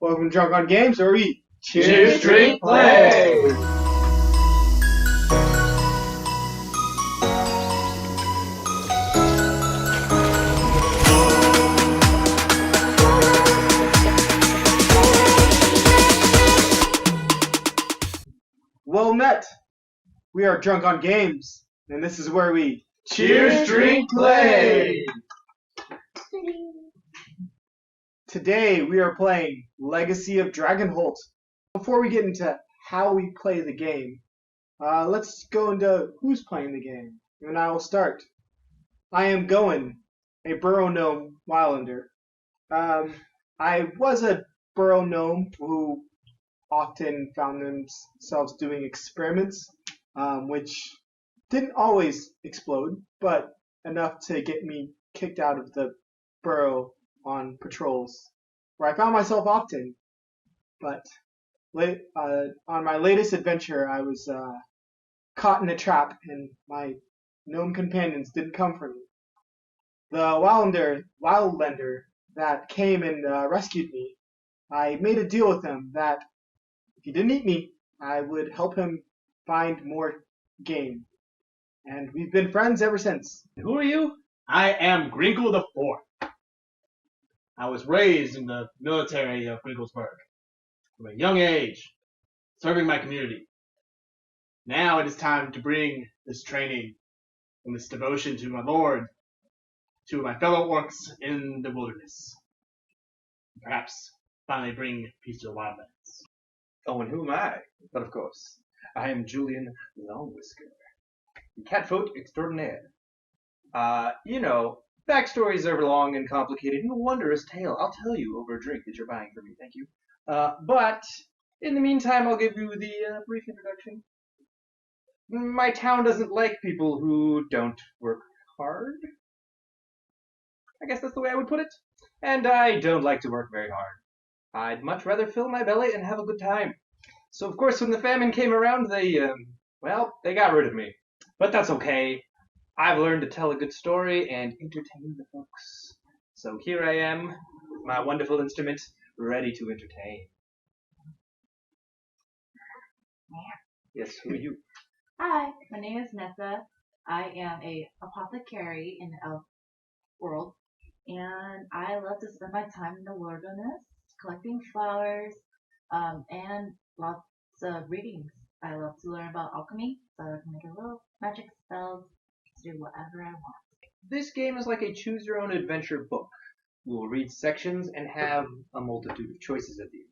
Welcome to Drunk on Games, where we Cheers, drink, play! Well met! We are Drunk on Games, and this is where we Cheers, drink, play! Today we are playing Legacy of Dragonholt. Before we get into how we play the game, let's go into who's playing the game, and I will start. I am Goen, a burrow gnome wildlander. I was a burrow gnome who often found themselves doing experiments, which didn't always explode, but enough to get me kicked out of the burrow on patrols, where I found myself often. But on my latest adventure, I was caught in a trap, and my gnome companions didn't come for me. The wildlander that came and rescued me, I made a deal with him that if he didn't eat me, I would help him find more game. And we've been friends ever since. Who are you? I am Grinkle the Fourth. I was raised in the military of Grinklesburg from a young age, serving my community. Now it is time to bring this training and this devotion to my Lord to my fellow orcs in the wilderness. Perhaps finally bring peace to the wildlands. Oh, and who am I? But of course, I am Julian Longwhisker, catfoot extraordinaire. Backstories are long and complicated, and a wondrous tale I'll tell you over a drink that you're buying for me, thank you. But in the meantime, I'll give you the brief introduction. My town doesn't like people who don't work hard. I guess that's the way I would put it. And I don't like to work very hard. I'd much rather fill my belly and have a good time. So, of course, when the famine came around, they got rid of me. But that's okay. I've learned to tell a good story and entertain the folks. So here I am, with my wonderful instrument, ready to entertain. Yes, who are you? Hi, my name is Nessa. I am a apothecary in the elf world, and I love to spend my time in the wilderness, collecting flowers, and lots of readings. I love to learn about alchemy, so I can make a little magic spells to do whatever I want. This game is like a choose-your-own-adventure book. We'll read sections and have a multitude of choices at the end.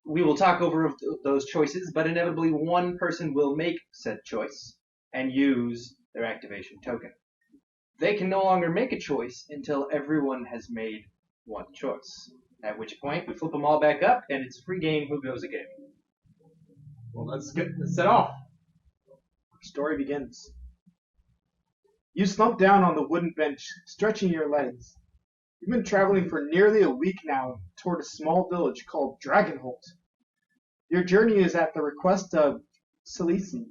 We will talk over those choices, but inevitably one person will make said choice and use their activation token. They can no longer make a choice until everyone has made one choice, at which point we flip them all back up, and it's free game who goes again. Well, let's set off. Our story begins. You slump down on the wooden bench, stretching your legs. You've been traveling for nearly a week now toward a small village called Dragonholt. Your journey is at the request of Celici,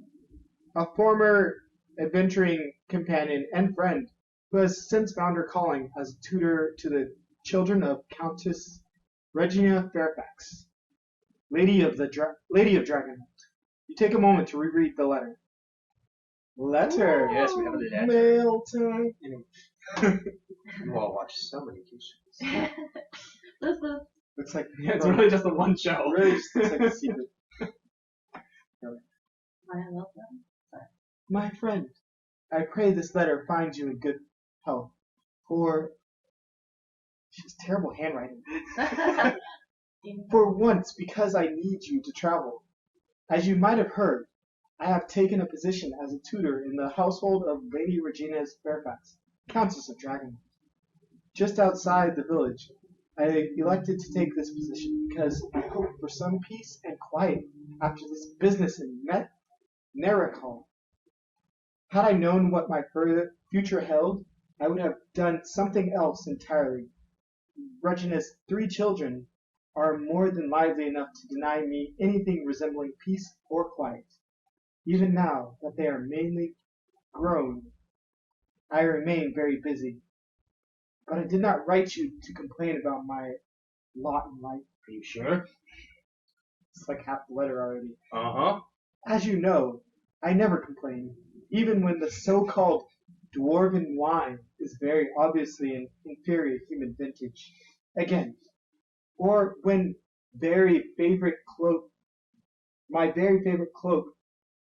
a former adventuring companion and friend who has since found her calling as a tutor to the children of Countess Regina Fairfax, Lady of Dragonholt. You take a moment to reread the letter. Letter. Yes, we have a letter. Mail time. You all watch so many shows. Looks like It's really just a one show. really just looks like a secret. I love them. My friend, I pray this letter finds you in good health. For she has terrible handwriting. For once, because I need you to travel. As you might have heard, I have taken a position as a tutor in the household of Lady Regina Fairfax, Countess of Dragonholt. Just outside the village, I elected to take this position because I hoped for some peace and quiet after this business in Nericol. Had I known what my future held, I would have done something else entirely. Regina's 3 children are more than lively enough to deny me anything resembling peace or quiet. Even now that they are mainly grown, I remain very busy. But I did not write you to complain about my lot in life. Are you sure? It's like half the letter already. Uh-huh. As you know, I never complain, even when the so-called dwarven wine is very obviously an inferior human vintage. Again, or when my very favorite cloak,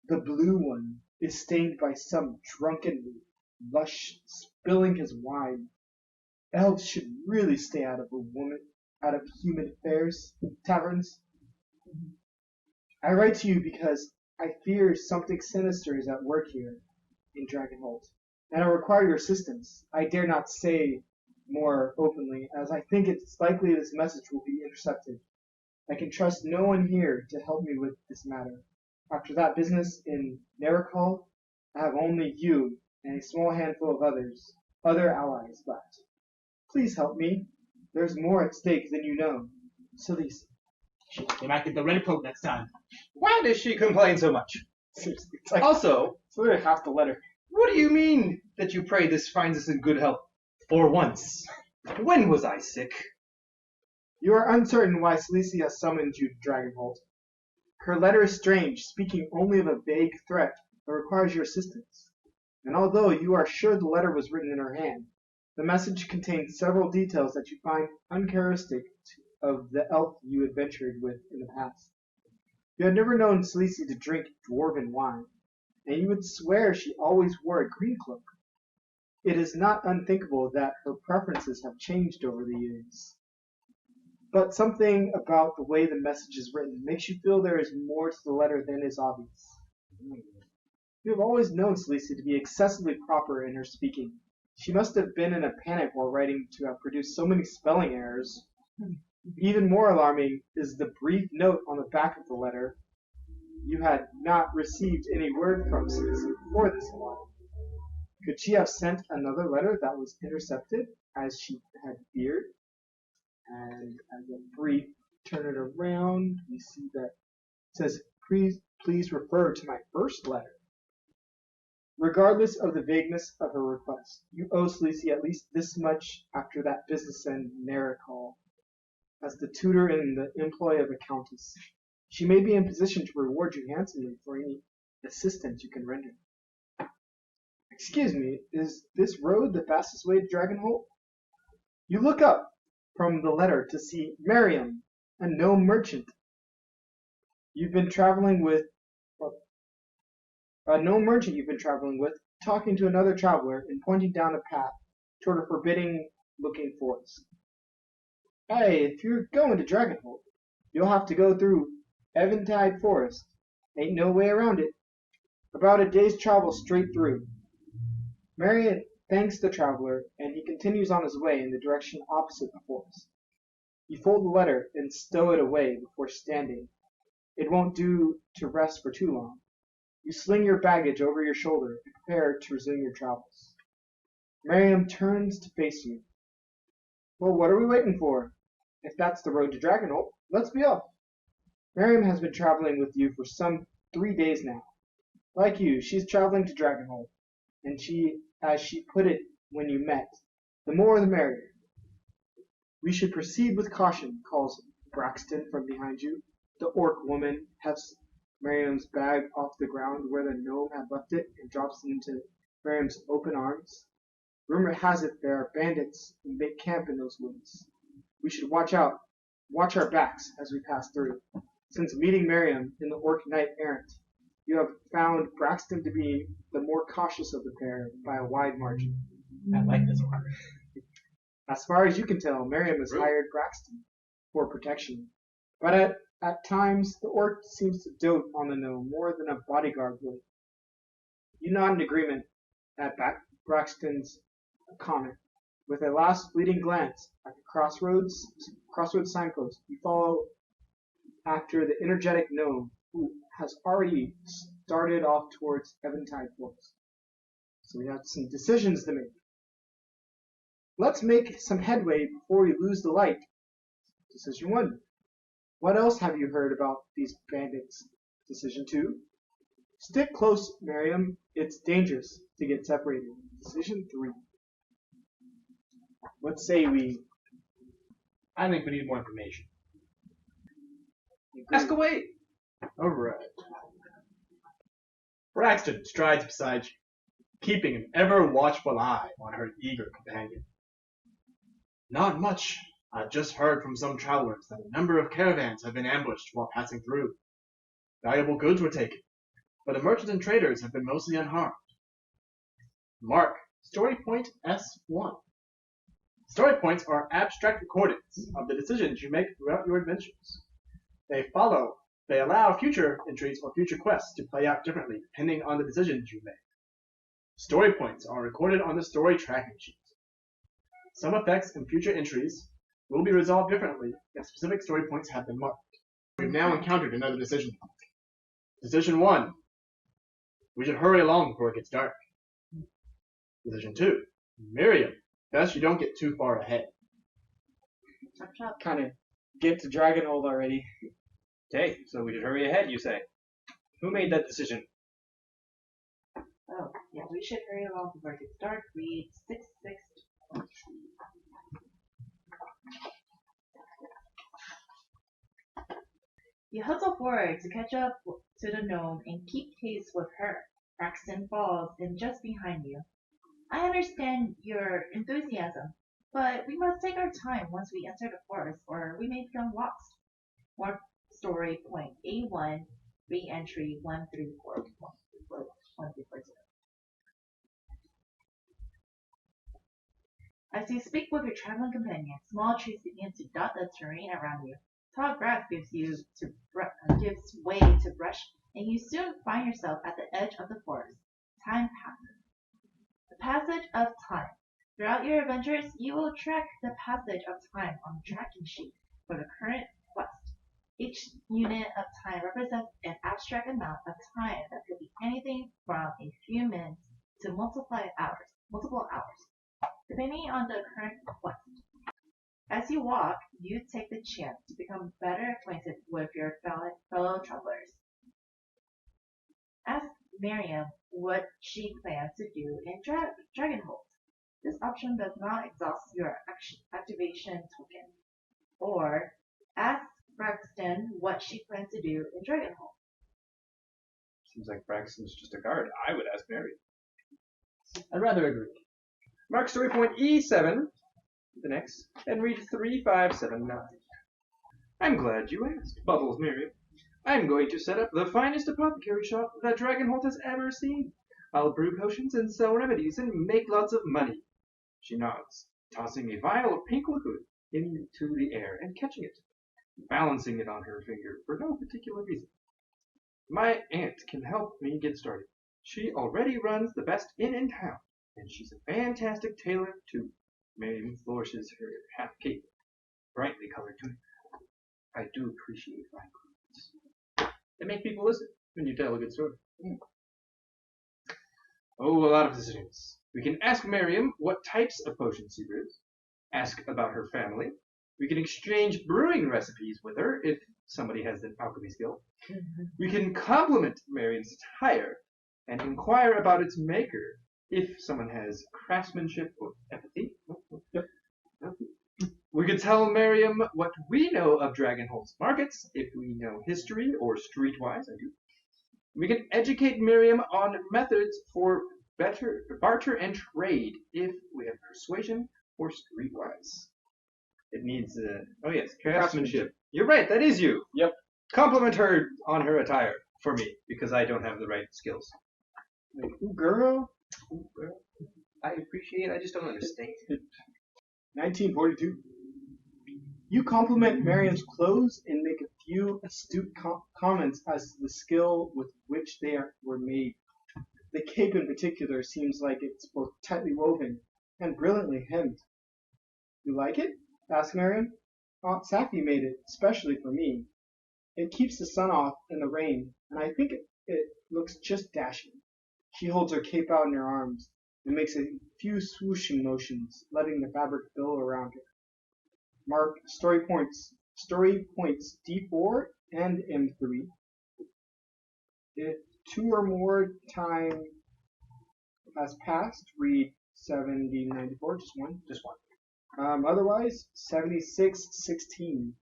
the blue one, is stained by some drunken lush spilling his wine. Elves should really stay out of human affairs, taverns. I write to you because I fear something sinister is at work here in Dragonholt, and I require your assistance. I dare not say more openly, as I think it's likely this message will be intercepted. I can trust no one here to help me with this matter. After that business in Nericol, I have only you and a small handful of other allies left. Please help me. There's more at stake than you know. Sillies. They might get the red coat next time. Why does she complain so much? Seriously, it's like Also, it's literally half the letter. what do you mean that you pray this finds us in good health? For once. When was I sick? You are uncertain why Celicia has summoned you to Dragonholt. Her letter is strange, speaking only of a vague threat that requires your assistance. And although you are sure the letter was written in her hand, the message contains several details that you find uncharacteristic of the elf you adventured with in the past. You had never known Celicia to drink dwarven wine, and you would swear she always wore a green cloak. It is not unthinkable that her preferences have changed over the years. But something about the way the message is written makes you feel there is more to the letter than is obvious. You have always known Celicia to be excessively proper in her speaking. She must have been in a panic while writing to have produced so many spelling errors. Even more alarming is the brief note on the back of the letter. You had not received any word from Celicia before this one. Could she have sent another letter that was intercepted, as she had feared? And as a brief turn it around, we see that it says, please refer to my first letter. Regardless of the vagueness of her request, you owe Celicia at least this much after that business in Nericol. As the tutor in the employ of a countess, she may be in position to reward you handsomely for any assistance you can render. Excuse me, is this road the fastest way to Dragonholt? You look up from the letter to see Miriam, a gnome merchant. You've been traveling with talking to another traveler and pointing down a path toward a forbidding-looking forest. Hey, if you're going to Dragonholt, you'll have to go through Eventide Forest. Ain't no way around it. About a day's travel straight through. Marion thanks the traveler, and he continues on his way in the direction opposite the forest. You fold the letter and stow it away before standing. It won't do to rest for too long. You sling your baggage over your shoulder and prepare to resume your travels. Miriam turns to face you. Well, what are we waiting for? If that's the road to Dragonholt, let's be off. Miriam has been traveling with you for some 3 days now. Like you, she's traveling to Dragonholt, and as she put it when you met, the more the merrier. We should proceed with caution, calls Braxton from behind you. The orc woman hefts Miriam's bag off the ground where the gnome had left it and drops it into Miriam's open arms. Rumor has it there are bandits who make camp in those woods. We should watch our backs as we pass through. Since meeting Miriam in the Orc Knight Errant, you have found Braxton to be the more cautious of the pair by a wide margin. I like this part. As far as you can tell, Miriam has hired Braxton for protection. But at times, the orc seems to dote on the gnome more than a bodyguard would. You nod in agreement at Braxton's comment. With a last fleeting glance at the crossroads signpost, you follow after the energetic gnome who has already started off towards Eventide Forest. So we have some decisions to make. Let's make some headway before we lose the light. Decision 1. What else have you heard about these bandits? Decision 2. Stick close, Miriam. It's dangerous to get separated. Decision 3. Let's say we I think we need more information. Ask away. Alright. Braxton strides beside you, keeping an ever-watchful eye on her eager companion. Not much. I've just heard from some travelers that a number of caravans have been ambushed while passing through. Valuable goods were taken, but the merchants and traders have been mostly unharmed. Mark Story Point S1. Story points are abstract recordings of the decisions you make throughout your adventures. They allow future entries or future quests to play out differently depending on the decisions you make. Story points are recorded on the story tracking sheet. Some effects and future entries will be resolved differently if specific story points have been marked. We've now encountered another decision point. Decision 1. We should hurry along before it gets dark. Decision 2. Miriam, best you don't get too far ahead. Chop chop. Kind of get to Dragonholt already. Okay, so we should hurry ahead, you say. Who made that decision? Oh, yeah, we should hurry along before it gets dark. Read 6:6. You hustle forward to catch up to the gnome and keep pace with her. Braxton falls in just behind you. I understand your enthusiasm, but we must take our time once we enter the forest, or we may become lost. Mark story point A1, re-entry 134.1340. As you speak with your traveling companion, small trees begin to dot the terrain around you. Tall grass gives way to brush, and you soon find yourself at the edge of the forest. Time passes. The passage of time. Throughout your adventures, you will track the passage of time on the tracking sheet for the current quest. Each unit of time represents an abstract amount of time that could be anything from a few minutes to multiple hours, depending on the current quest. As you walk, you take the chance to become better acquainted with your fellow travelers. Ask Miriam what she plans to do in Dragonholt. This option does not exhaust your activation token. Or ask Braxton what she plans to do in Dragonholt. Seems like Braxton's just a guard. I would ask Mary. I'd rather agree. Mark story point E7, the next, and read 3579. I'm glad you asked, bubbles Miriam. I'm going to set up the finest apothecary shop that Dragonholt has ever seen. I'll brew potions and sell remedies and make lots of money. She nods, tossing a vial of pink liquid into the air and catching it, balancing it on her finger for no particular reason. My aunt can help me get started. She already runs the best inn in town, and she's a fantastic tailor too. Miriam flourishes her half cape, brightly colored tunic. I do appreciate fine clothes. They make people listen when you tell a good story. Oh, a lot of decisions. We can ask Miriam what types of potions she brews, ask about her family. We can exchange brewing recipes with her if somebody has an alchemy skill. We can compliment Miriam's attire and inquire about its maker if someone has craftsmanship or empathy. We could tell Miriam what we know of Dragonholt's markets if we know history or streetwise. I do. We can educate Miriam on methods for barter and trade if we have persuasion or streetwise. It needs craftsmanship. You're right, that is you. Yep. Compliment her on her attire for me because I don't have the right skills. Like, ooh, girl. Ooh, girl. I appreciate it, I just don't understand. 1942. You compliment Miriam's clothes and make a few astute comments as to the skill with which they were made. The cape in particular seems like it's both tightly woven and brilliantly hemmed. You like it? Asked Miriam. Aunt Safi made it especially for me. It keeps the sun off in the rain, and I think it looks just dashing. She holds her cape out in her arms and makes a few swooshing motions, letting the fabric billow around her. Mark story points D4 and M3. If 2 or more time has passed, read 7094, just one. Otherwise, 76-16.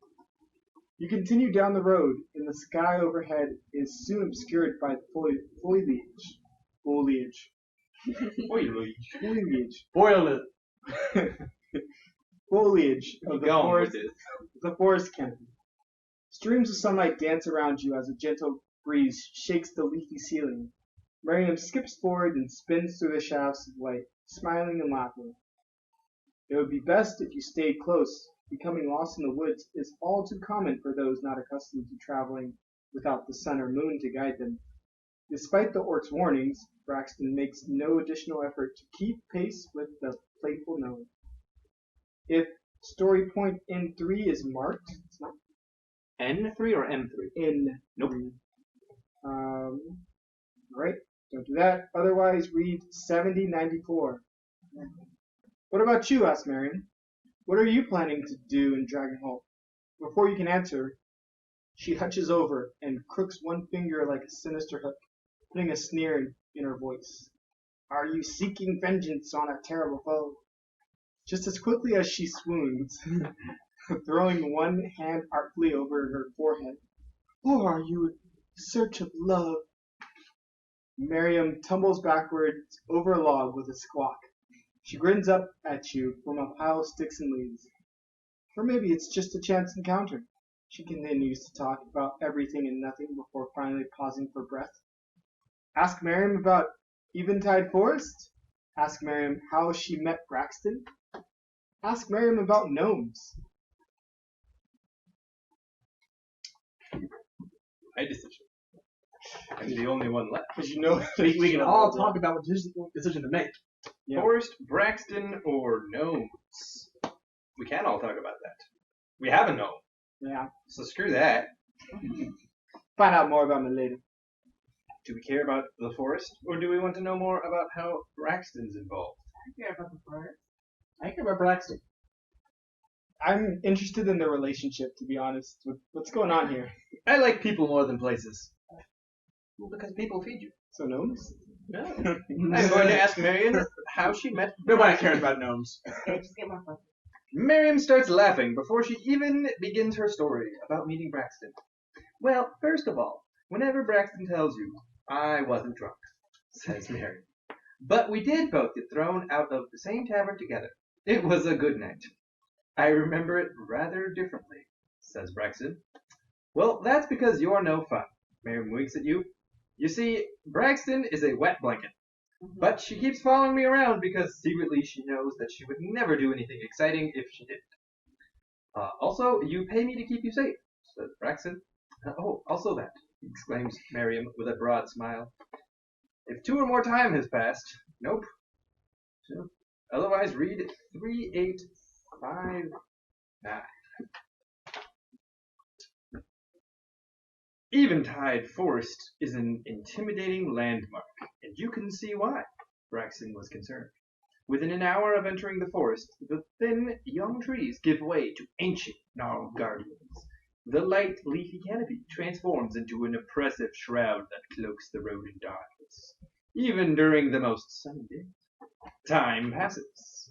You continue down the road, and the sky overhead is soon obscured by the foliage. Foliage. Boil it. Foliage of Keep the forest canopy. Streams of sunlight dance around you as a gentle breeze shakes the leafy ceiling. Miriam skips forward and spins through the shafts of light, smiling and laughing. It would be best if you stayed close. Becoming lost in the woods is all too common for those not accustomed to traveling without the sun or moon to guide them. Despite the orc's warnings, Braxton makes no additional effort to keep pace with the playful gnome. If story point N3 is marked, it's not N3 or M3? N. Nope. Right, don't do that. Otherwise, read 7094. What about you? Asked Marion. What are you planning to do in Dragonholt? Before you can answer, she hutches over and crooks one finger like a sinister hook, putting a sneer in her voice. Are you seeking vengeance on a terrible foe? Just as quickly as she swoons, throwing one hand artfully over her forehead. Or are you in search of love? Miriam tumbles backwards over a log with a squawk. She grins up at you from a pile of sticks and leaves. Or maybe it's just a chance encounter. She continues to talk about everything and nothing before finally pausing for breath. Ask Miriam about Eventide Forest. Ask Miriam how she met Braxton. Ask Miriam about gnomes. My decision. I'm the only one left. Because you know We can all talk about what decision to make. Yeah. Forest, Braxton, or gnomes? We can all talk about that. We have a gnome, Yeah. so screw that. Find out more about me later. Do we care about the forest, or do we want to know more about how Braxton's involved? I care about the forest. I care about Braxton. I'm interested in the relationship, to be honest. What's going on here? I like people more than places. Well, because people feed you. So gnomes? No. I'm going to ask Marion how she met. Nobody cares about gnomes. Okay, just get more fun. Miriam starts laughing before she even begins her story about meeting Braxton. Well, first of all, whenever Braxton tells you, I wasn't drunk, says Miriam. But we did both get thrown out of the same tavern together. It was a good night. I remember it rather differently, says Braxton. Well, that's because you're no fun. Miriam winks at you. You see, Braxton is a wet blanket. But she keeps following me around because secretly she knows that she would never do anything exciting if she didn't. Also, you pay me to keep you safe, says Braxton. Oh, also that, exclaims Miriam with a broad smile. If 2 or more time has passed, nope. Otherwise, read 3859. Eventide Forest is an intimidating landmark, and you can see why, Braxton was concerned. Within an hour of entering the forest, the thin, young trees give way to ancient, gnarled guardians. The light, leafy canopy transforms into an oppressive shroud that cloaks the road in darkness, even during the most sunny days. Time passes.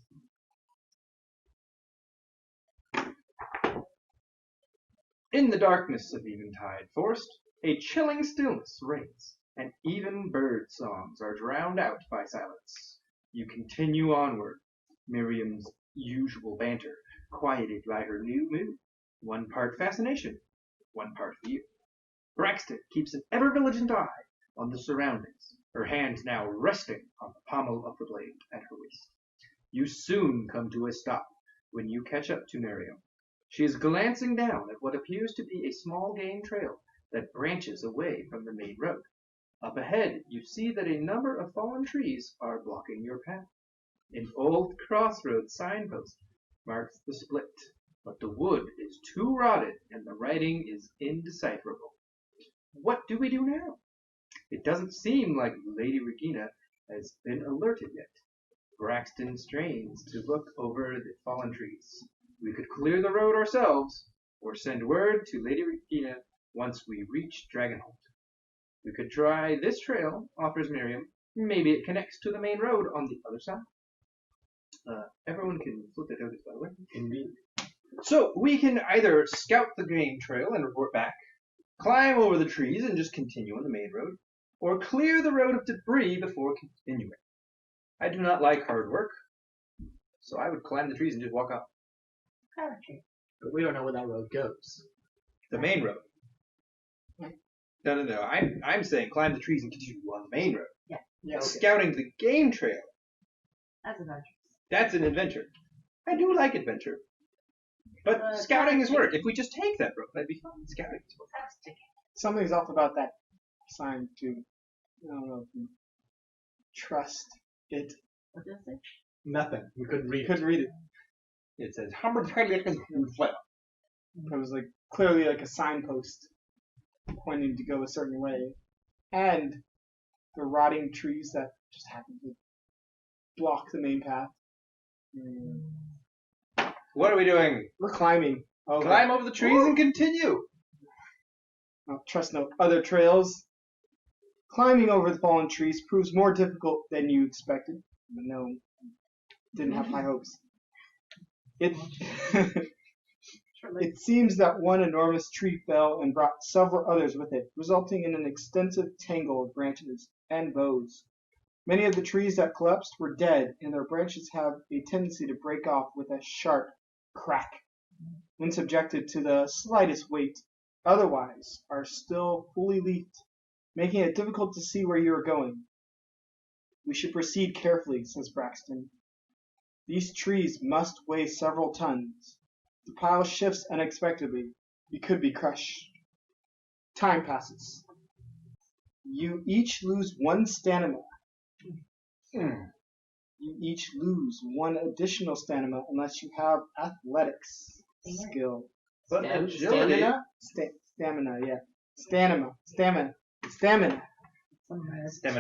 In the darkness of Eventide Forest, a chilling stillness reigns, and even bird songs are drowned out by silence. You continue onward, Miriam's usual banter, quieted by her new mood. One part fascination, one part fear. Braxton keeps an ever-vigilant eye on the surroundings, her hand now resting on the pommel of the blade at her waist. You soon come to a stop when you catch up to Miriam. She is glancing down at what appears to be a small game trail that branches away from the main road. Up ahead, you see that a number of fallen trees are blocking your path. An old crossroads signpost marks the split, but the wood is too rotted and the writing is indecipherable. What do we do now? It doesn't seem like Lady Regina has been alerted yet. Braxton strains to look over the fallen trees. We could clear the road ourselves, or send word to Lady Regina once we reach Dragonholt. We could try this trail, offers Miriam. Maybe it connects to the main road on the other side. Everyone can flip their tokens, by the way. Indeed. So we can either scout the game trail and report back, climb over the trees and just continue on the main road, or clear the road of debris before continuing. I do not like hard work, so I would climb the trees and just walk up Okay. But we don't know where that road goes. the main road. No. I'm saying climb the trees and continue on the main road. Yeah. Okay. Scouting the game trail. That's adventure. That's an adventure. I do like adventure. But scouting is work. If we just take that road, that'd be fun. Scouting is work. That's sticky. Something's off about that sign too. I don't know if you trust it. What does it? Nothing. We couldn't read You it. couldn't read it. It says, It was like clearly like a signpost pointing to go a certain way, and the rotting trees that just happen to block the main path. what are we doing? We're climbing. Over. Climb over the trees and continue. Trust no other trails. Climbing over the fallen trees proves more difficult than you expected. No, didn't have high hopes. It It seems that one enormous tree fell and brought several others with it, resulting in an extensive tangle of branches and boughs. Many of the trees that collapsed were dead, and their branches have a tendency to break off with a sharp crack when subjected to the slightest weight. Otherwise, are still fully leafed, making it difficult to see where you are going. We should proceed carefully, says Braxton. These trees must weigh several tons. The pile shifts unexpectedly. You could be crushed. Time passes. You each lose 1 stamina. You each lose 1 additional stamina unless you have athletics skill. But agility. Stamina, yeah. Stamina. Stamina, obviously.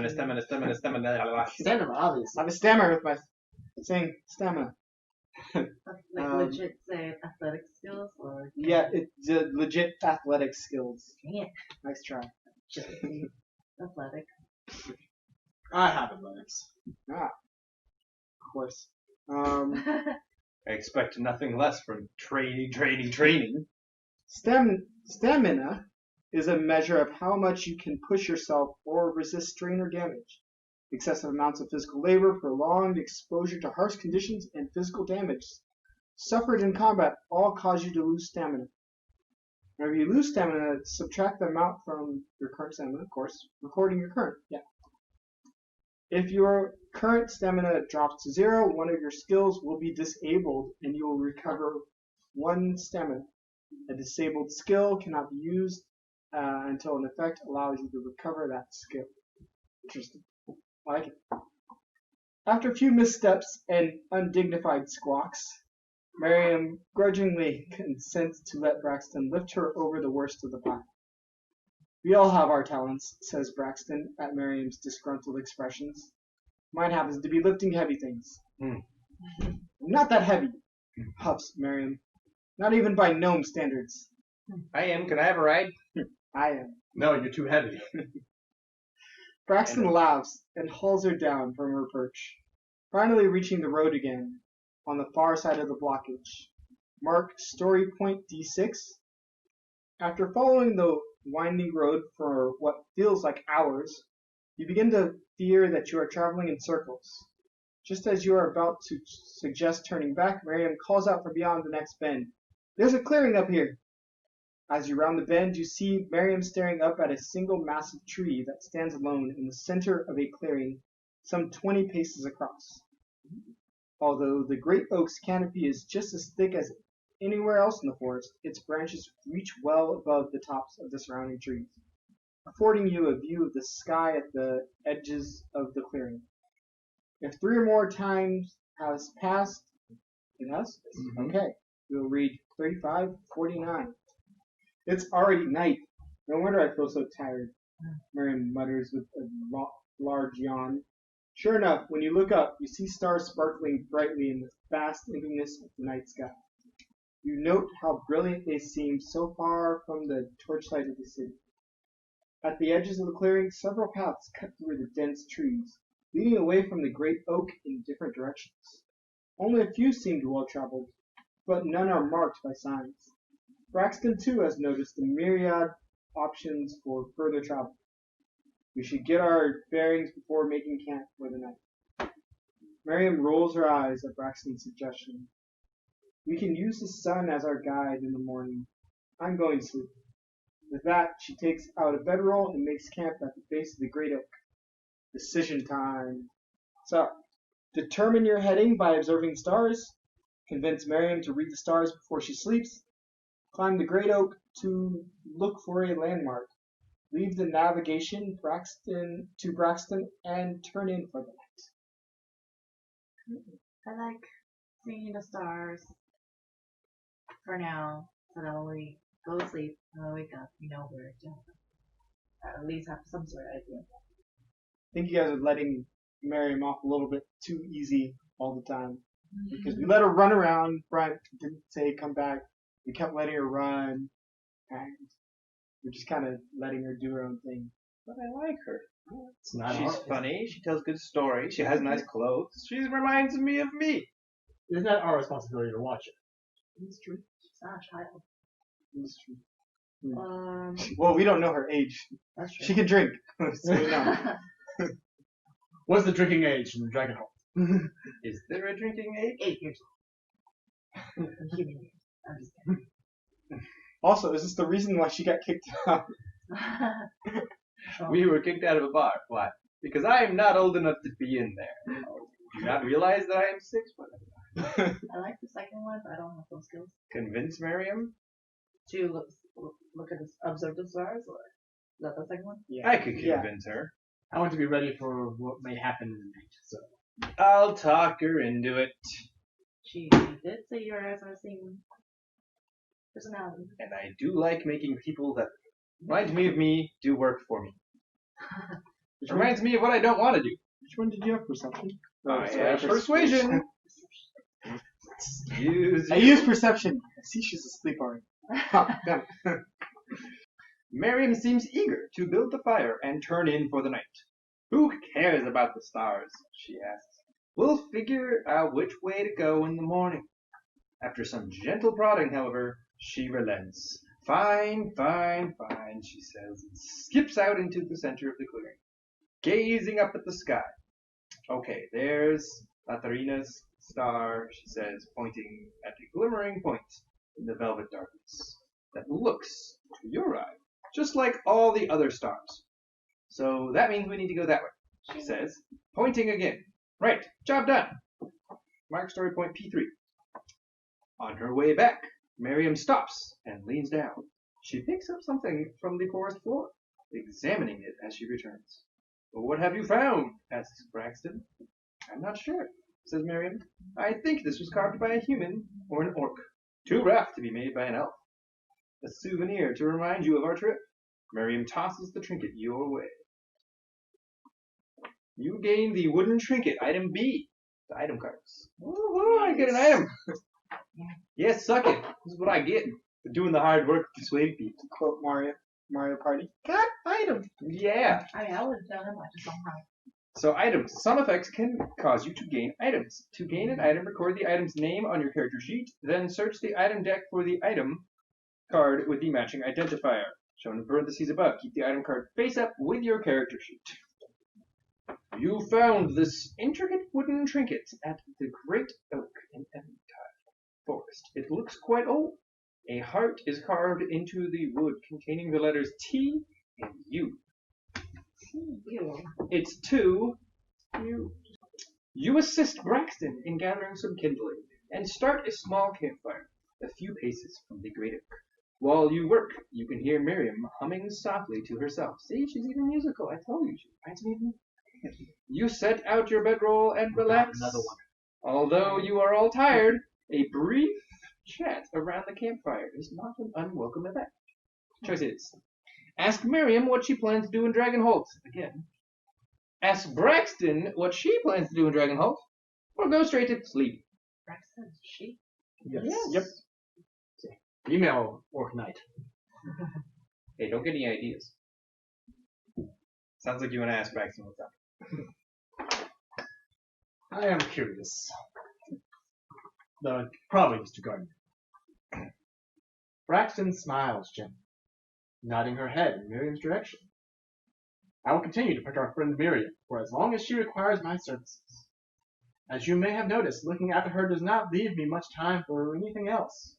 I have a stammer with my saying stamina. Like legit say athletic skills or Yeah, it's legit athletic skills. dang it. Nice try. Just athletic. I have athletics. Of course. I expect nothing less from training. Stamina is a measure of how much you can push yourself or resist strain or damage. Excessive amounts of physical labor, prolonged exposure to harsh conditions, and physical damage suffered in combat all cause you to lose stamina. Now, if you lose stamina, subtract the amount from your current stamina, of course, recording your current. Yeah. If your current stamina drops to 0, one of your skills will be disabled, and you will recover 1 stamina. A disabled skill cannot be used until an effect allows you to recover that skill. Interesting. I like it. After a few missteps and undignified squawks, Miriam grudgingly consents to let Braxton lift her over the worst of the pile. We all have our talents, says Braxton at Miriam's disgruntled expressions. Mine happens to be lifting heavy things. Not that heavy, huffs Miriam. Not even by gnome standards. I am. Can I have a ride? I am. No, you're too heavy. Braxton laughs and hauls her down from her perch, finally reaching the road again on the far side of the blockage. Mark story point D6. After following the winding road for what feels like hours, you begin to fear that you are traveling in circles. Just as you are about to suggest turning back, Miriam calls out from beyond the next bend. There's a clearing up here. As you round the bend, you see Miriam staring up at a single massive tree that stands alone in the center of a clearing some 20 paces across. Although the great oak's canopy is just as thick as anywhere else in the forest, its branches reach well above the tops of the surrounding trees, affording you a view of the sky at the edges of the clearing. If 3 or more times has passed, it has? Okay. We'll read 35:49. It's already night. No wonder I feel so tired, Miriam mutters with a large yawn. Sure enough, when you look up, you see stars sparkling brightly in the vast emptiness of the night sky. You note how brilliant they seem so far from the torchlight of the city. At the edges of the clearing, several paths cut through the dense trees, leading away from the great oak in different directions. Only a few seemed well-traveled, but none are marked by signs. Braxton too has noticed the myriad options for further travel. We should get our bearings before making camp for the night. Miriam rolls her eyes at Braxton's suggestion. We can use the sun as our guide in the morning. I'm going to sleep. With that, she takes out a bedroll and makes camp at the base of the great oak. Decision time. So, determine your heading by observing stars. Convince Miriam to read the stars before she sleeps. Climb the great oak to look for a landmark. Leave the navigation to Braxton and turn in for the night. I like seeing the stars for now, so that when we go to sleep and we wake up, we know where to at least have some sort of idea. I think you guys are letting Miriam off a little bit too easy all the time. Because we let her run around. Brian didn't say come back. We kept letting her run. And we're just kind of letting her do her own thing. But I like her. It's not She's funny. She tells good stories. She has nice clothes. She reminds me of me. It's not our responsibility to watch it. It's true. She's not a child. It's true. Um, Well, we don't know her age. that's true. She can drink. So we know. What's the drinking age in Dragonholt? Is there a drinking age? 8 years old. Human years. I'm just kidding. Also, is this the reason why she got kicked out? We were kicked out of a bar. Why? Because I am not old enough to be in there. Do you not realize that I am 6 foot? I like the second one, but I don't have those skills. Convince Miriam? To look at the observe the stars, or is that the second one? Yeah. I could Yeah. convince her. I want to be ready for what may happen in the night. So I'll talk her into it. She did say you're a same personality. And I do like making people that remind me of me do work for me. It reminds me of what I don't want to do. Which one did you have? Perception? I sorry, have persuasion. I use perception. I see she's asleep already. Oh, damn it. Miriam seems eager to build the fire and turn in for the night. Who cares about the stars? She asks. We'll figure out which way to go in the morning. After some gentle prodding, however, she relents. Fine, fine, fine, she says, and skips out into the center of the clearing, gazing up at the sky. Okay, there's Latharina's star, she says, pointing at a glimmering point in the velvet darkness that looks, to your eye, just like all the other stars. So that means we need to go that way, she says, pointing again. Right, job done. Mark story point P3. On her way back, Miriam stops and leans down. She picks up something from the forest floor, examining it as she returns. What have you found? Asks Braxton. I'm not sure, says Miriam. I think this was carved by a human or an orc. Too rough to be made by an elf. A souvenir to remind you of our trip. Miriam tosses the trinket your way. You gain the wooden trinket, item B. The item cards. Woo-hoo, I get an item. Yes, suck it. This is what I get for doing the hard work to persuade people. To quote Mario Party. Got item. Yeah. I mean, I would have done it, I just don't have it. So items. Some effects can cause you to gain items. To gain an item, record the item's name on your character sheet, then search the item deck for the item card with the matching identifier. Shown in parentheses above. Keep the item card face up with your character sheet. You found this intricate wooden trinket at the Great Oak in Amidst Forest. It looks quite old. A heart is carved into the wood containing the letters T and U. You. It's to you. You assist Braxton in gathering some kindling and start a small campfire a few paces from the Great Oak. While you work, you can hear Miriam humming softly to herself. See, she's even musical. I told you. She reminds me of me. You set out your bedroll and relax. another one. Although you are all tired, a brief chat around the campfire is not an unwelcome event. Choices. Ask Miriam what she plans to do in Dragonholt. Again. Ask Braxton what she plans to do in Dragonholt. Or go straight to sleep. Braxton, she? Yes. Yep. Female orc knight. Hey, don't get any ideas. Sounds like you want to ask Braxton what's up. I am curious. probably Mr. Gardner. Braxton smiles gently, nodding her head in Miriam's direction. I will continue to protect our friend Miriam for as long as she requires my services. As you may have noticed, looking after her does not leave me much time for anything else.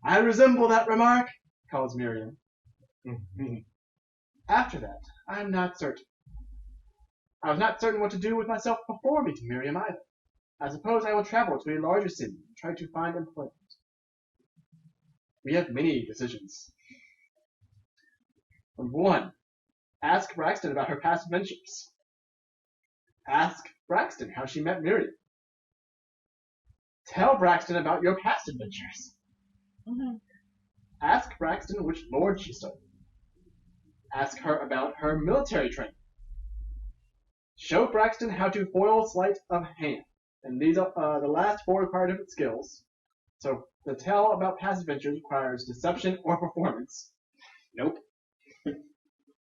I resemble that remark, calls Miriam. After that, I am not certain. I was not certain what to do with myself before meeting Miriam either. I suppose I will travel to a larger city and try to find employment. We have many decisions. Number 1. Ask Braxton about her past adventures. Ask Braxton how she met Miriam. Tell Braxton about your past adventures. Ask Braxton which lord she served. Ask her about her military training. Show Braxton how to foil sleight of hand. And these are the last 4 required different skills. So to tell about past adventures requires deception or performance. Nope.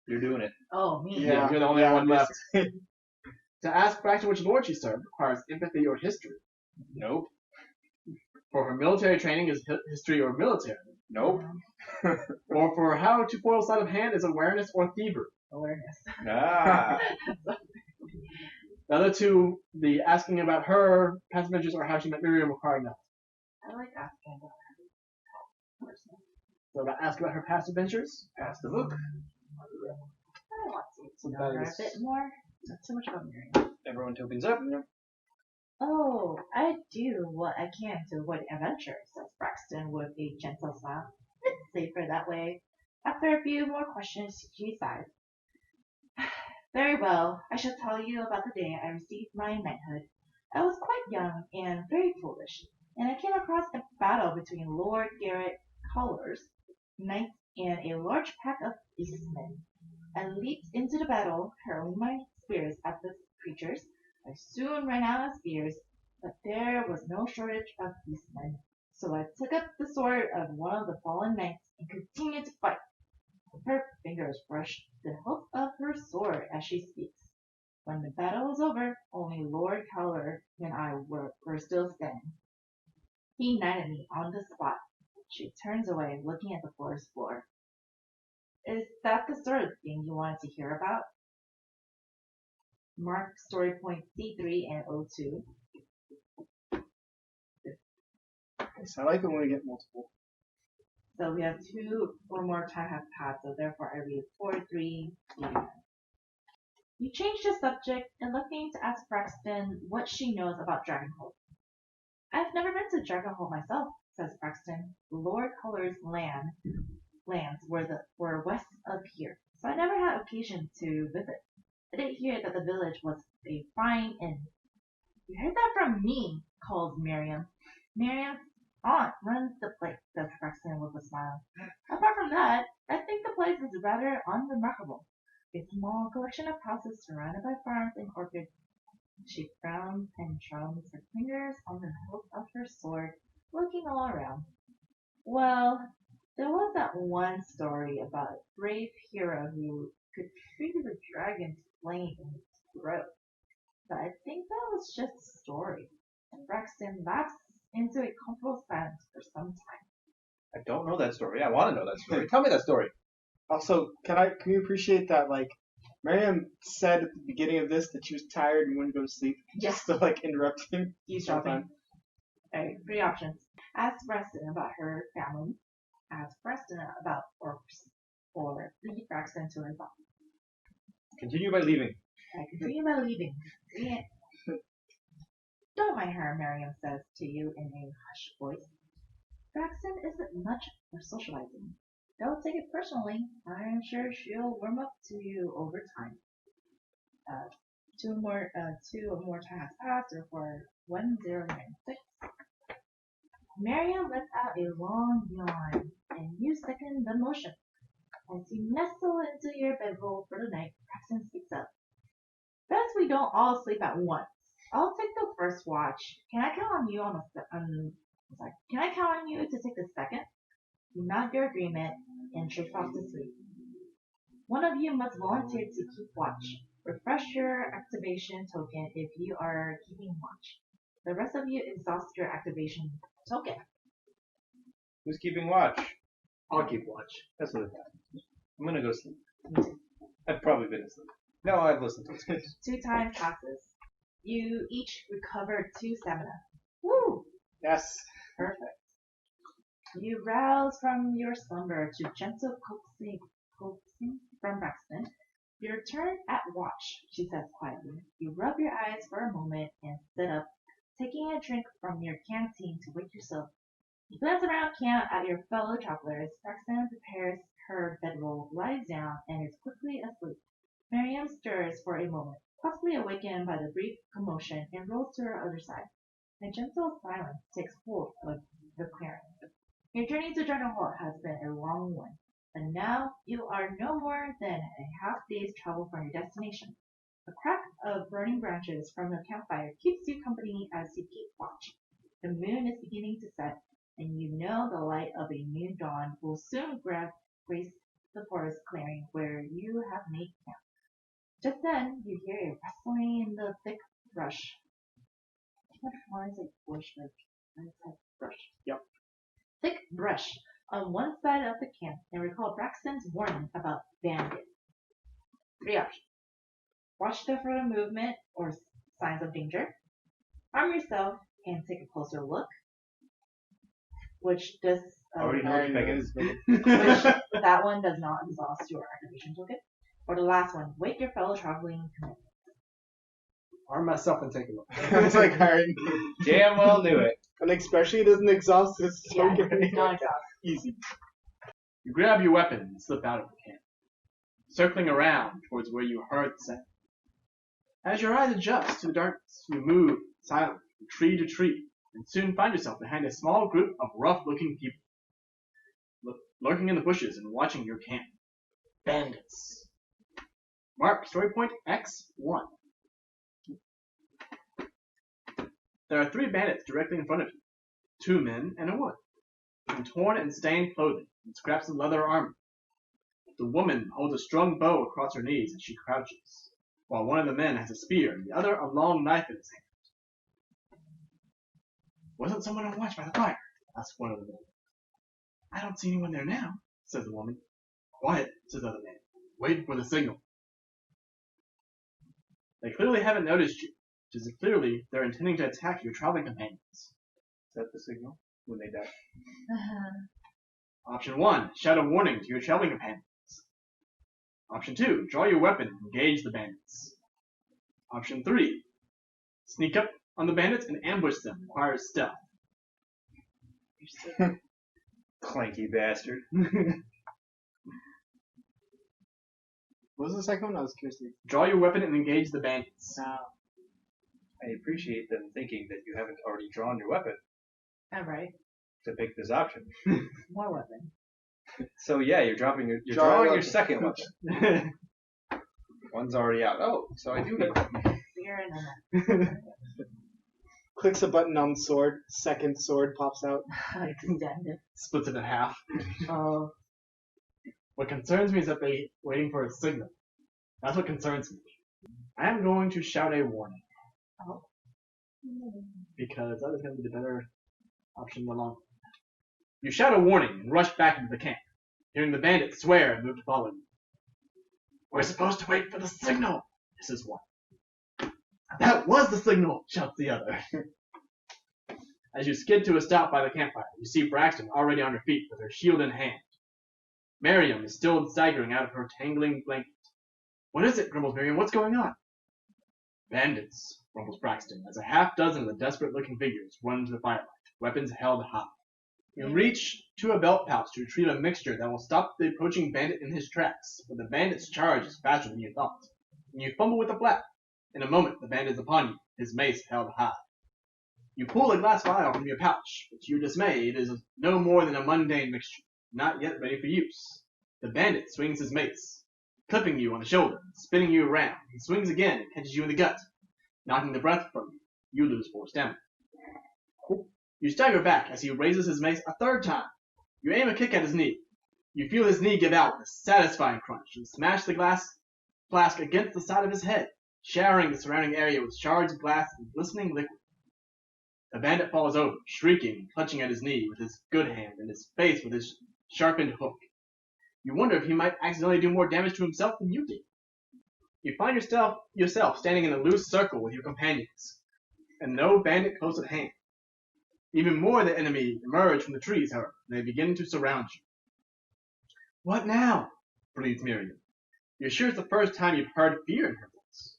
You're doing it. Oh, me. Yeah, you're the only one left. To ask Braxton which lord she served requires empathy or history. Nope. For her military training is history or military. Nope. Or for how to foil sleight of hand is awareness or thievery. Awareness. Ah. The other 2, the asking about her past adventures or how she met Miriam require nothing. I like asking about her. So about ask about her past adventures, pass the book. I want to So know that her a is- bit more. Not so much about Miriam. Everyone tokens up. Oh, I do what I can to avoid adventure, says Braxton with a gentle smile. It's safer that way. After a few more questions, she sighs. Very well, I shall tell you about the day I received my knighthood. I was quite young and very foolish, and I came across a battle between Lord Garrett Collars, knights, and a large pack of beastmen. I leaped into the battle, hurling my spears at the creatures. I soon ran out of spears, but there was no shortage of beastmen, so I took up the sword of one of the fallen knights and continued to fight. Her fingers brushed the hilt of her sword as she speaks. When the battle was over, only Lord Cowler and I were still standing. He knighted me on the spot. She turns away, looking at the forest floor. Is that the sort of thing you wanted to hear about? Mark story points C3 and O2. So I like it when we get multiple. So we have 2 or more time have passed, so therefore I read 4, 3, 2. You changed the subject and looking to ask Braxton what she knows about Dragonholt. I've never been to Dragonholt myself, says Braxton. Lord Color's lands were west of here, so I never had occasion to visit. I did hear that the village was a fine inn. You heard that from me, calls Miriam. Miriam's aunt runs the place, says Braxton with a smile. Apart from that, I think the place is rather unremarkable. A small collection of houses surrounded by farms and orchards. She frowns and drums her fingers on the hilt of her sword, looking all around. Well, there was that one story about a brave hero who could trigger the dragon's flame in his throat. But I think that was just a story. And Braxton lapsed into a comfortable silence for some time. I don't know that story. I want to know that story. Tell me that story. Also, can you appreciate that? Like, Miriam said at the beginning of this that she was tired and wanted to go to sleep. Yeah. Just to like interrupt him. Eavesdropping. Alright, 3 options. Ask Braxton about her family. Ask Braxton about orcs. Or lead Braxton to her thoughts. Continue by leaving. I continue by leaving. Don't mind her, Miriam says to you in a hushed voice. Braxton isn't much for socializing. Don't take it personally. I'm sure she'll warm up to you over time. 2 or more time has passed, therefore 1096. Miriam lets out a long yawn, and you second the motion. As you nestle into your bedroll for the night, Braxton speaks up. Best we don't all sleep at once. I'll take the first watch. Can I count on you Can I count on you to take the second? You nod your agreement and drift off to sleep. One of you must volunteer to keep watch. Refresh your activation token if you are keeping watch. The rest of you exhaust your activation token. Who's keeping watch? I'll keep watch. That's what I thought. I'm gonna go sleep. I've probably been asleep. No, I've listened to this. 2 times passes. You each recover 2 stamina. Woo! Yes. Perfect. You rouse from your slumber to gentle coaxing from Braxton. Your turn at watch, she says quietly. You rub your eyes for a moment and sit up, taking a drink from your canteen to wake yourself. You glance around camp at your fellow travelers. Braxton prepares her bedroll, lies down, and is quickly asleep. Miriam stirs for a moment, possibly awakened by the brief commotion, and rolls to her other side. A gentle silence takes hold of the clearing. Your journey to Dragonholt has been a long one, and now you are no more than a half day's travel from your destination. The crack of burning branches from the campfire keeps you company as you keep watch. The moon is beginning to set, and you know the light of a new dawn will soon grace the forest clearing where you have made camp. Just then, you hear a rustling in the thick brush. What was it? Bush, like brush. Yep. Thick brush on one side of the camp, and recall Braxton's warning about bandits. 3 options. Watch the further movement or signs of danger. Arm yourself and take a closer look. Which does Already know what Megan is. which that one does not exhaust your activation token. Or the last one, wake your fellow traveling companions. Arm myself and take a look. It's like hiring. Damn well knew it. And especially it doesn't exhaust his Yeah, token. it's not exhaust. Easy. You grab your weapon and slip out of the camp, circling around towards where you heard the sound. As your eyes adjust to the darkness, you move silently from tree to tree, and soon find yourself behind a small group of rough-looking people, lurking in the bushes and watching your camp. Bandits. Mark story point X1. There are 3 bandits directly in front of you, 2 men and a woman, in torn and stained clothing and scraps of leather armor. The woman holds a strung bow across her knees as she crouches, while one of the men has a spear and the other a long knife in his hand. Wasn't someone on watch by the fire? Asked one of the men. I don't see anyone there now, says the woman. Quiet, says the other man. Wait for the signal. They clearly haven't noticed you, which is clearly they're intending to attack your traveling companions. Is that the signal? When they die. Option 1, shout a warning to your traveling companions. Option 2, draw your weapon and engage the bandits. Option 3, sneak up on the bandits and ambush them. Requires stealth. Clanky bastard. What was the second one? I was curious. Draw your weapon and engage the bandits. I appreciate them thinking that you haven't already drawn your weapon Alright. to pick this option. More weapon. So yeah, you're drawing your second weapon. One's already out. Oh, so I do need one. Spear and a Clicks a button on the sword. Second sword pops out. extended. Splits it in half. Oh. What concerns me is that they're waiting for a signal. That's what concerns me. I am going to shout a warning. Oh. Because that is going to be the better option in the long run. You shout a warning and rush back into the camp, hearing the bandits swear and move to follow you. We're supposed to wait for the signal, hisses one. That was the signal, shouts the other. As you skid to a stop by the campfire, you see Braxton already on her feet with her shield in hand. Miriam is still staggering out of her tangling blanket. What is it? Grumbles Miriam. What's going on? Bandits, rumbles Braxton, as a half-dozen of the desperate-looking figures run into the firelight, weapons held high. You reach to a belt pouch to retrieve a mixture that will stop the approaching bandit in his tracks, but the bandit's charge is faster than you thought, and you fumble with the flap. In a moment, the bandit is upon you, his mace held high. You pull a glass vial from your pouch, but to your dismay, it is no more than a mundane mixture, not yet ready for use. The bandit swings his mace, clipping you on the shoulder, spinning you around. He swings again and catches you in the gut, knocking the breath from you. You lose 4 stamina. You stagger back as he raises his mace a 3rd time. You aim a kick at his knee. You feel his knee give out with a satisfying crunch and smash the glass flask against the side of his head, showering the surrounding area with shards of glass and glistening liquid. The bandit falls over, shrieking, clutching at his knee with his good hand and his face with his sharpened hook. You wonder if he might accidentally do more damage to himself than you did. You find yourself standing in a loose circle with your companions, and no bandit close at hand. Even more of the enemy emerge from the trees, however, and they begin to surround you. What now? Breathes Miriam. You're sure it's the first time you've heard fear in her voice.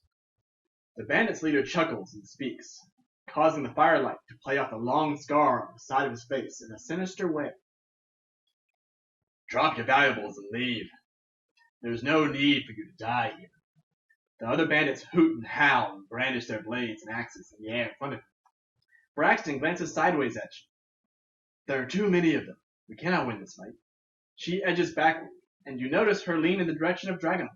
The bandit's leader chuckles and speaks, causing the firelight to play off the long scar on the side of his face in a sinister way. Drop your valuables and leave. There's no need for you to die here. The other bandits hoot and howl and brandish their blades and axes in the air in front of you. Braxton glances sideways at you. There are too many of them. We cannot win this fight. She edges backward, and you notice her lean in the direction of Dragonholt.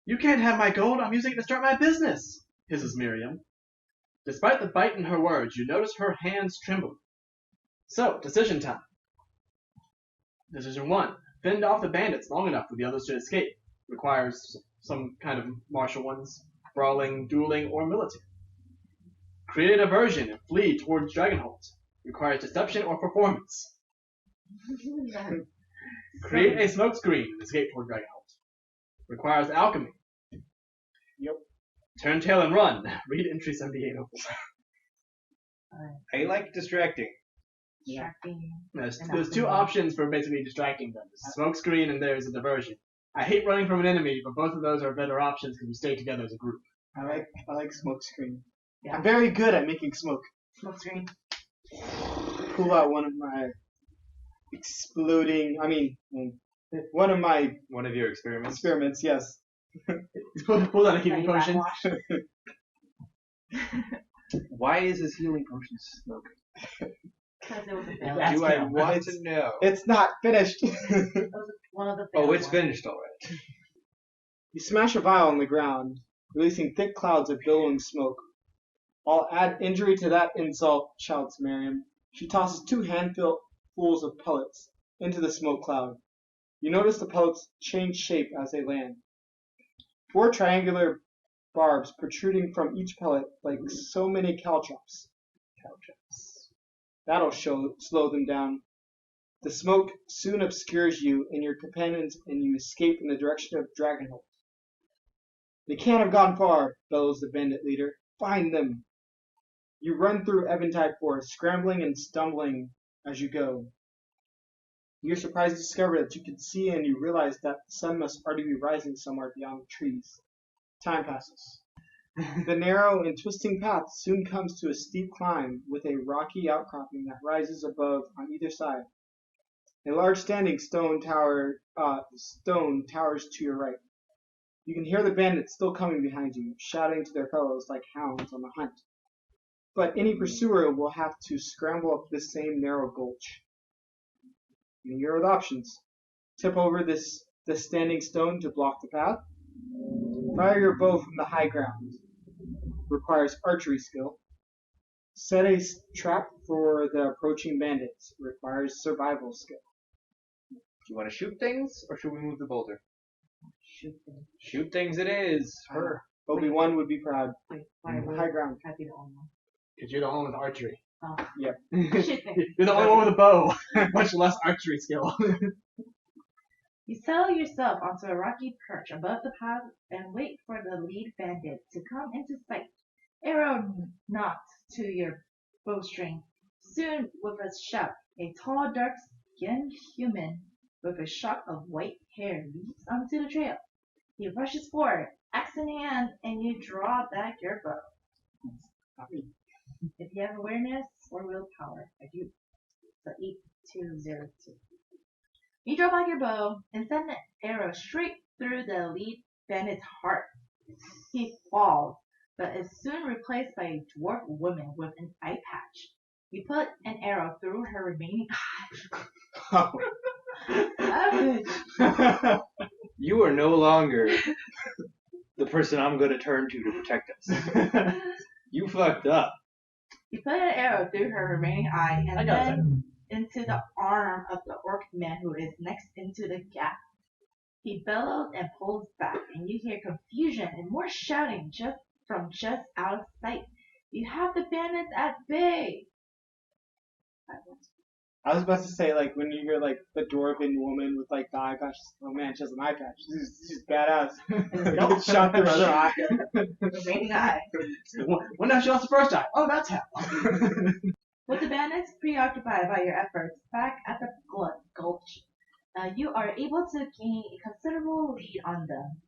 You can't have my gold. I'm using it to start my business, hisses Miriam. Despite the bite in her words, you notice her hands trembling. So, decision time. Decision 1. Fend off the bandits long enough for the others to escape. Requires some kind of martial ones, brawling, dueling, or military. Create a diversion and flee towards Dragonholt. Requires deception or performance. Create a smokescreen and escape toward Dragonholt. Requires alchemy. Yep. Turn tail and run. Read entry 78 over. I like distracting. Distracting. There's two options for basically distracting them. There's a smokescreen and there's a diversion. I hate running from an enemy, but both of those are better options because you stay together as a group. I like smoke screen. Yeah. I'm very good at making smoke. Smoke screen. Pull out one of my one of your experiments. experiments, yes. Pull out a healing potion. Why is this healing potion smoke? Because it was a That's failure. Do I want to know? It's not finished. It was one of the Oh, failed it's ones. finished already. You smash a vial on the ground, releasing thick clouds of billowing smoke. I'll add injury to that insult, shouts Miriam. She tosses 2 handfuls of pellets into the smoke cloud. You notice the pellets change shape as they land. 4 triangular barbs protruding from each pellet like so many caltrops. That'll slow them down. The smoke soon obscures you and your companions, and you escape in the direction of Dragonholt. They can't have gone far, bellows the bandit leader. Find them! You run through Eventide Forest, scrambling and stumbling as you go. You're surprised to discover that you can see, and you realize that the sun must already be rising somewhere beyond the trees. Time passes. The narrow and twisting path soon comes to a steep climb with a rocky outcropping that rises above on either side. A large standing stone towers to your right. You can hear the bandits still coming behind you, shouting to their fellows like hounds on the hunt. But any pursuer will have to scramble up this same narrow gulch. And here are the options. Tip over the standing stone to block the path. Fire your bow from the high ground. Requires archery skill. Set a trap for the approaching bandits. Requires survival skill. Do you want to shoot things, or should we move the boulder? Shoot them. Shoot things it is. Her. Obi-Wan would be proud. Wait, fire High ground. I'd be the only one. Because you're the only one with archery. Oh. Yep. Shoot them. You're the only one with a bow. Much less archery skill. You settle yourself onto a rocky perch above the path and wait for the lead bandit to come into sight. Arrow knocked to your bowstring. Soon, with a shout, a tall, dark-skinned human with a shock of white hair leaps onto the trail. He rushes forward, axe in hand, and you draw back your bow. If you have awareness or willpower, I do. So 8202. You draw back your bow and send the arrow straight through the lead bandit's heart. He falls, but is soon replaced by a dwarf woman with an eye patch. You put an arrow through her remaining eye. Savage. You are no longer the person I'm going to turn to protect us. You fucked up. You put an arrow through her remaining eye and then into the arm of the orc man who is next into the gap. He bellows and pulls back, and you hear confusion and more shouting just out of sight. You have the bandits at bay. I was about to say, like, when you hear, like, the dwarven woman with, like, the eye patch, oh man, she has an eye patch. She's badass. Get shot through her eye. Remaining eye. When now she lost the first eye. Oh, that's how. With the bandits preoccupied by your efforts back at the gulch, you are able to gain a considerable lead on them.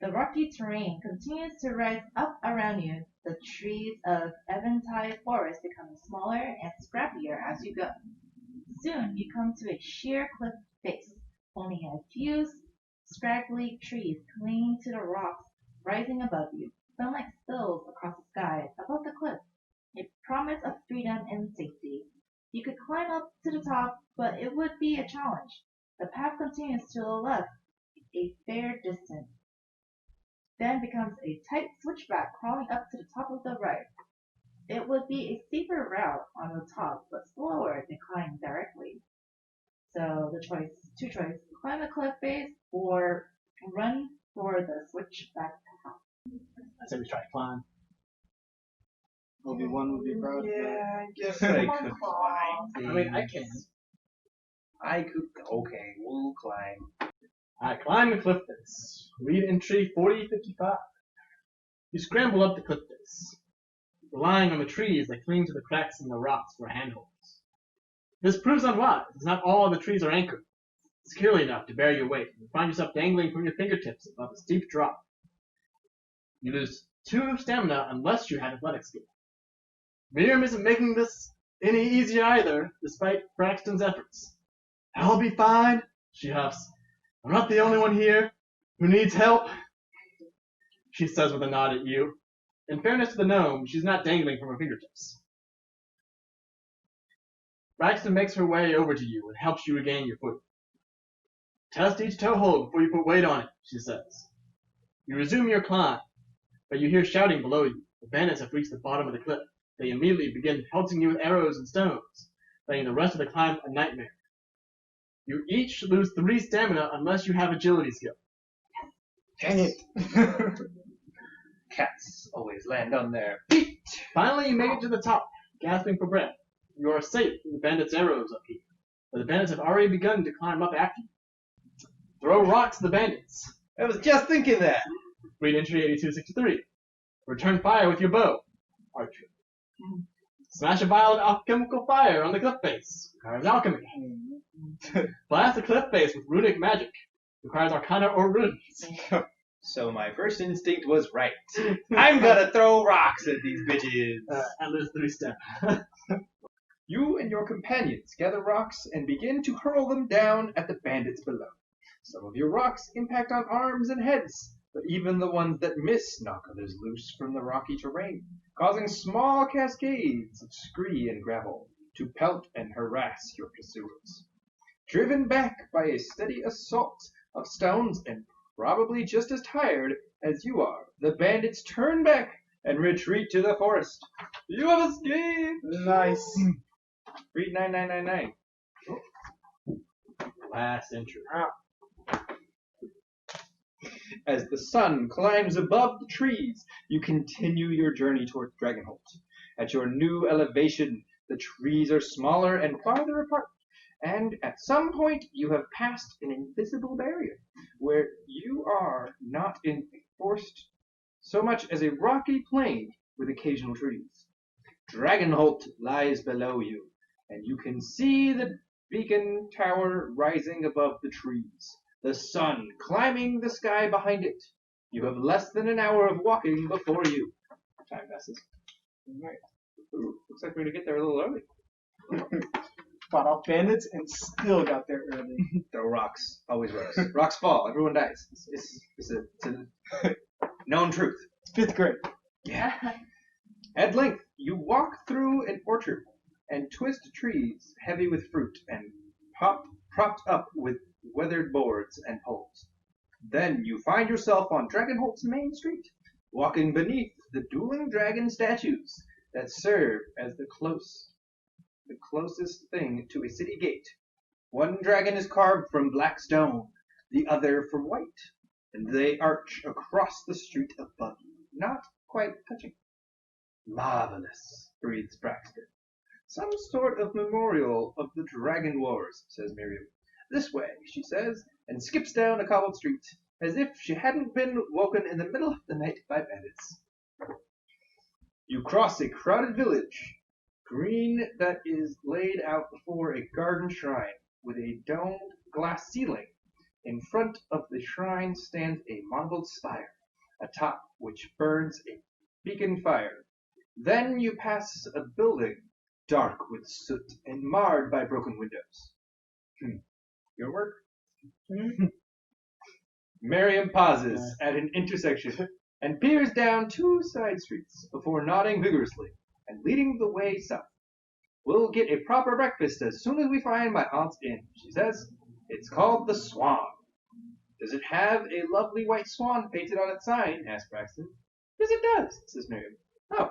The rocky terrain continues to rise up around you, the trees of Eventide Forest becoming smaller and scrappier as you go. Soon you come to a sheer cliff face, only a few scraggly trees clinging to the rocks rising above you, some like stills across the sky above the cliff, a promise of freedom and safety. You could climb up to the top, but it would be a challenge. The path continues to the left a fair distance, then becomes a tight switchback crawling up to the top of the right. It would be a safer route on the top, but slower than climbing directly. So two choices, climb the cliff face or run for the switchback path. I said we try to climb. Obi-Wan would be proud. Yeah, I guess I Come on, could Claw. climb. I mean, I can. I could. Okay, we'll climb. I climb the cliff face. Read entry 4055. You scramble up the cliff face, relying on the trees that cling to the cracks in the rocks for handholds. This proves unwise, as not all the trees are anchored securely enough to bear your weight, and you find yourself dangling from your fingertips above a steep drop. You lose 2 stamina unless you have athletic skill. Miriam isn't making this any easier either, despite Braxton's efforts. I'll be fine, she huffs. I'm not the only one here who needs help, she says with a nod at you. In fairness to the gnome, she's not dangling from her fingertips. Braxton makes her way over to you and helps you regain your footing. Test each toe hold before you put weight on it, she says. You resume your climb, but you hear shouting below you. The bandits have reached the bottom of the cliff. They immediately begin pelting you with arrows and stones, making the rest of the climb a nightmare. You each lose 3 stamina unless you have agility skill. Dang it. Cats always land on their feet. Finally, you make it to the top, gasping for breath. You are safe from the bandits' arrows up here, but the bandits have already begun to climb up after you. Throw rocks at the bandits. I was just thinking that. Read entry 8263. Return fire with your bow. Archery. Smash a vial of alchemical fire on the cliff face. Requires alchemy. Blast the cliff face with runic magic. Requires arcana or runes. So my first instinct was right. I'm gonna throw rocks at these bitches. And lose 3 stamina. You and your companions gather rocks and begin to hurl them down at the bandits below. Some of your rocks impact on arms and heads, but even the ones that miss knock others loose from the rocky terrain, causing small cascades of scree and gravel to pelt and harass your pursuers. Driven back by a steady assault of stones and probably just as tired as you are, the bandits turn back and retreat to the forest. You have escaped! Nice. Read 9999. Last entry. As the sun climbs above the trees, you continue your journey toward Dragonholt. At your new elevation, the trees are smaller and farther apart, and at some point you have passed an invisible barrier, where you are not enforced so much as a rocky plain with occasional trees. Dragonholt lies below you, and you can see the beacon tower rising above the trees, the sun climbing the sky behind it. You have less than an hour of walking before you. Time passes. Right. Ooh, looks like we're going to get there a little early. Fought off bandits and still got there early. Throw rocks. Always works. Rocks fall. Everyone dies. It's a known truth. It's 5th grade. Yeah. At length, you walk through an orchard and twist trees heavy with fruit and propped up with weathered boards and poles. Then you find yourself on Dragonholt's main street, walking beneath the dueling dragon statues that serve as the closest thing to a city gate. One dragon is carved from black stone, the other from white, and they arch across the street above you, not quite touching. Marvelous, breathes Braxton. Some sort of memorial of the Dragon Wars, says Miriam. This way, she says, and skips down a cobbled street, as if she hadn't been woken in the middle of the night by bandits. You cross a crowded village, green that is laid out before a garden shrine with a domed glass ceiling. In front of the shrine stands a marbled spire, atop which burns a beacon fire. Then you pass a building, dark with soot and marred by broken windows. Your work? Miriam pauses at an intersection and peers down 2 side streets before nodding vigorously and leading the way south. We'll get a proper breakfast as soon as we find my aunt's inn, she says. It's called the Swan. Does it have a lovely white swan painted on its sign? Asks Braxton. Yes, it does, says Miriam. Oh,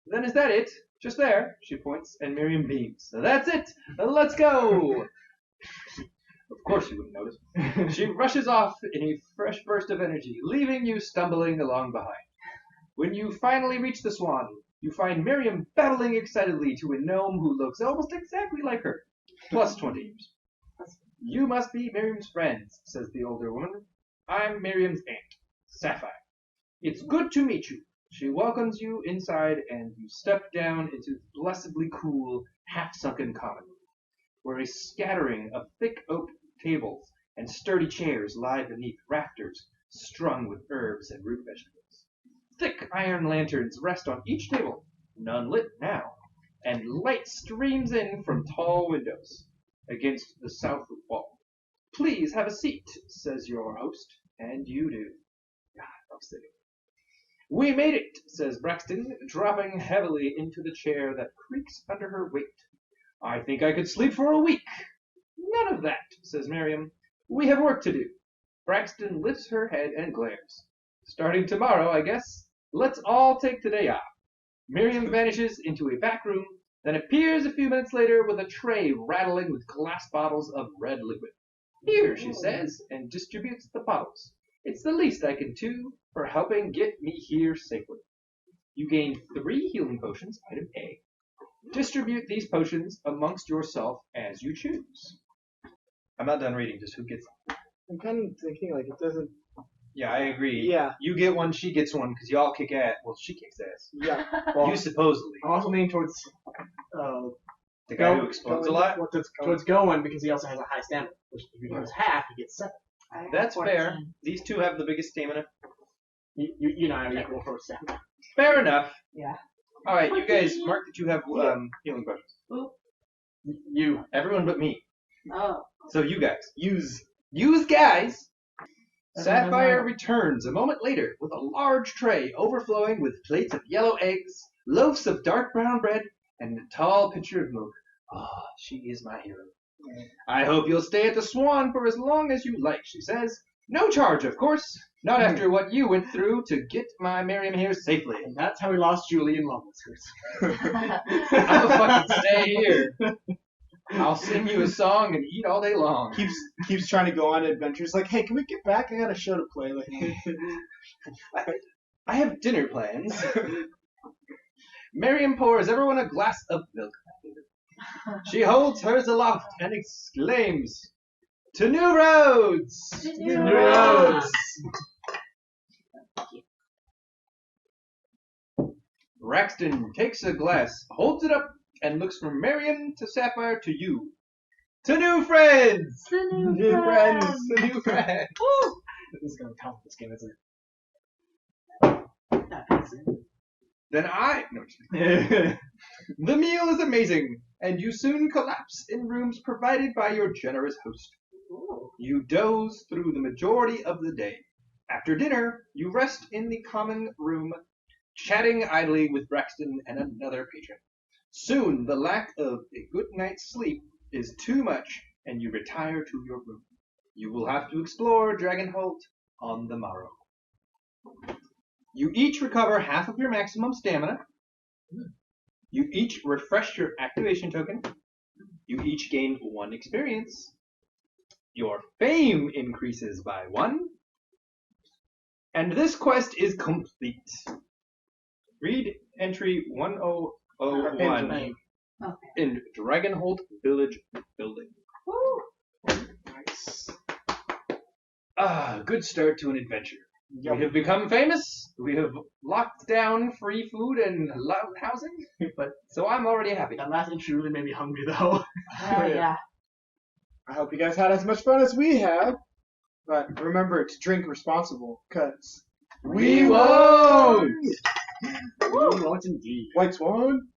then is that it? Just there, she points, and Miriam beams. So that's it! Let's go! Of course you wouldn't notice. She rushes off in a fresh burst of energy, leaving you stumbling along behind. When you finally reach the Swan, you find Miriam babbling excitedly to a gnome who looks almost exactly like her, plus 20 years. You must be Miriam's friends, says the older woman. I'm Miriam's aunt, Sapphire. It's good to meet you. She welcomes you inside, and you step down into the blessedly cool, half-sunken common, where a scattering of thick oak tables and sturdy chairs lie beneath rafters strung with herbs and root vegetables. Thick iron lanterns rest on each table, none lit now, and light streams in from tall windows against the south wall. Please have a seat, says your host, and you do. God, I'm sitting. We made it, says Braxton, dropping heavily into the chair that creaks under her weight. I think I could sleep for a week. None of that, says Miriam. We have work to do. Braxton lifts her head and glares. Starting tomorrow, I guess. Let's all take today off. Miriam vanishes into a back room, then appears a few minutes later with a tray rattling with glass bottles of red liquid. Here, she says, and distributes the bottles. It's the least I can do for helping get me here safely. You gain 3 healing potions, item A. Distribute these potions amongst yourself as you choose. I'm not done reading, just who gets them. I'm kind of thinking like it doesn't. Yeah, I agree. Yeah. You get one, she gets one, because y'all kick ass. Well, she kicks ass. Yeah. Well, You supposedly. I'm also leaning towards The guy who explodes a lot? towards going because he also has a high stamina. Which if he goes half, he gets 7. That's fair. These two have the biggest stamina. You know, I'm equal for stamina. Fair enough. Yeah. All right, you guys, mark that you have healing potions. You. Everyone but me. Oh. So you guys, use guys. Sapphire returns a moment later with a large tray overflowing with plates of yellow eggs, loaves of dark brown bread, and a tall pitcher of milk. Ah, she is my hero. I hope you'll stay at the Swan for as long as you like, she says. No charge, of course. Not after what you went through to get my Miriam here safely. And that's how we lost Julie in Love Whiskers. I'll fucking stay here. I'll sing you a song and eat all day long. Keeps trying to go on adventures. Like, hey, can we get back? I got a show to play. Like, I have dinner plans. Miriam pours everyone a glass of milk. She holds hers aloft and exclaims, "To new roads! To New roads! Braxton takes a glass, holds it up, and looks from Miriam to Sapphire to you. To new friends! To new friends! To new friends! Woo! This is going to count this game, isn't it? Then no, the meal is amazing, and you soon collapse in rooms provided by your generous host. You doze through the majority of the day. After dinner, you rest in the common room, chatting idly with Braxton and another patron. Soon, the lack of a good night's sleep is too much, and you retire to your room. You will have to explore Dragonholt on the morrow. You each recover half of your maximum stamina. You each refresh your activation token. You each gain 1 experience. Your fame increases by 1. And this quest is complete. Read entry 1001 name. Okay. in Dragonholt Village Building. Woo! Nice. Good start to an adventure. Yep. We have become famous. We have locked down free food and loud housing. So I'm already happy. That last entry really made me hungry, though. Hell yeah. I hope you guys had as much fun as we have. But remember to drink responsible, cause We won't! We won't indeed. White Swan.